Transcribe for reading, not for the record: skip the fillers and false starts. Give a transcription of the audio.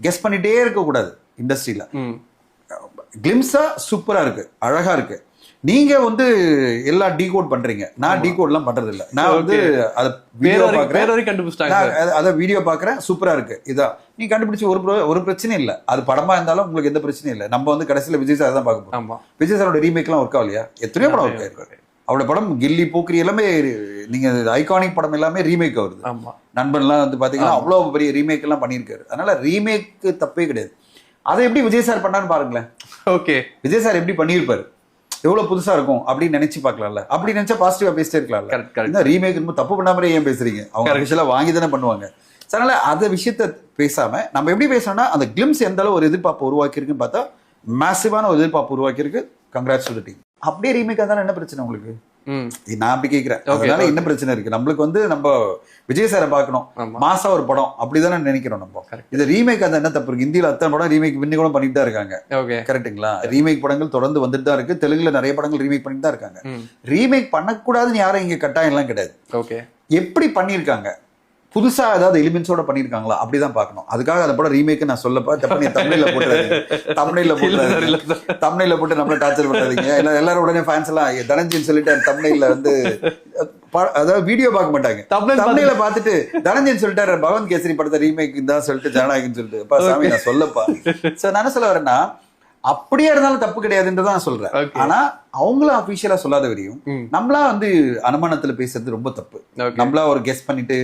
Guess பண்ணிட்டே இருக்க கூடாது இண்டஸ்ட்ரியில. கிளிம்ஸா சூப்பரா இருக்கு, அழகா இருக்கு. நீங்க வந்து எல்லா டீகோட் பண்றீங்க, நான் டீகோட் எல்லாம் பண்றது இல்ல. நான் வந்து அத வீடியோ பாக்குறேன், அத வீடியோ பாக்குறேன், சூப்பரா இருக்கு, இதான் நீ கண்டுபிடிச்சு ஒரு பிரச்சனை இல்ல. அது படமா இருந்தாலும் உங்களுக்கு எந்த பிரச்சனையும் இல்ல. நம்ம வந்து கடைசியில விஜய் சார் தான் பார்க்க போறோம். விஜய் சாரோட ரீமேக் எல்லாம் ஒர்க் ஆகலையா? எத்தனையோ படம் ஒர்க் ஆயிருக்கு. அவரோட படம் கில்லி, போக்கிரி எல்லாமே நீங்க ஐகானிக் படம் எல்லாமே ரீமேக் வருது. நண்பன்லாம் வந்து பாத்தீங்கன்னா அவ்வளவு பெரிய ரீமேக் எல்லாம் பண்ணியிருக்காரு. அதனால ரீமேக் தப்பே கிடையாது. அதை எப்படி விஜய் சார் பண்ணான்னு பாருங்களேன். ஓகே, விஜய் சார் எப்படி பண்ணியிருப்பாரு, எவ்வளவு புதுசா இருக்கும் அப்படின்னு நினைச்சு பார்க்கலாம்ல. அப்படி நினைச்சா பாசிட்டிவா பேசிட்டே இருக்கலாம்ல. ரீமேக் தப்பு பண்ணாம ஏன் பேசுறீங்க? அவங்க ஆக்சுவலா வாங்கி தானே பண்ணுவாங்க. அதனால அந்த விஷயத்த பேசாம நம்ம எப்படி பேசணும்னா, அந்த கிளிம்ஸ் எந்த அளவு ஒரு எதிர்பார்ப்பு உருவாக்கி இருக்குன்னு பார்த்தா மேசிவான ஒரு எதிர்பார்ப்பு உருவாக்கி இருக்கு. Congrats to the team. அப்படியே ரீமேக் இருந்தாலும் என்ன பிரச்சனை உங்களுக்கு? நான் அப்படி கேட்கிறேன். அதனால என்ன பிரச்சனை இருக்கு? நம்மளுக்கு வந்து நம்ம விஜய் சாரை பார்க்கணும், மாசா ஒரு படம் அப்படிதானே நினைக்கிறோம் நம்ம. இது ரீமேக் அந்த என்ன தப்பு இருக்கு? இந்தியில அத்தனை படம் ரீமேக் பண்ணி கூட பண்ணிட்டு தான் இருக்காங்க. கரெக்டுங்களா? ரீமேக் படங்கள் தொடர்ந்து வந்துட்டு தான் இருக்கு. தெலுங்குல நிறைய படங்கள் ரீமேக் பண்ணிட்டு தான் இருக்காங்க. ரீமேக் பண்ணக்கூடாதுன்னு யாரும் இங்க கட்டாயம் எல்லாம் கிடையாது. எப்படி பண்ணிருக்காங்க, புதுசா ஏதாவது எலிமெண்ட்ஸோட பண்ணிருக்காங்களா அப்படிதான் பார்க்கணும். அதுக்காக அதை போல ரீமேக் நான் சொல்லப்பா தப்பு தமிழ்ல போட்டு நம்மள டார்ச்சர் பண்ணாதீங்க. எல்லாரும் உடனே ஃபேன்ஸ் எல்லாம் தனஞ்சயன் சொல்லிட்டு தமிழ்ல வந்து அதாவது வீடியோ பார்க்க மாட்டாங்க, தமிழ்ல பார்த்துட்டு தனஞ்சயன் சொல்லிட்டாரு பகவந்த் கேசரி படத்தை ரீமேக் தான் சொல்லிட்டு ஜனநாயகன் சொல்லிட்டு சாமி நான் சொல்லப்பா. சோ நான் என்ன சொல்ல வரேன்னா, அப்படியே இருந்தாலும் தப்பு கிடையாதுன்றதான் நான் சொல்றேன். ஆனா அவங்களும் அபிஷியலா சொல்லாத வரையும் நம்மளா வந்து அனுமானத்துல பேசுறது ரொம்ப தப்பு. நம்மளா ஒரு கெஸ் பண்ணிட்டு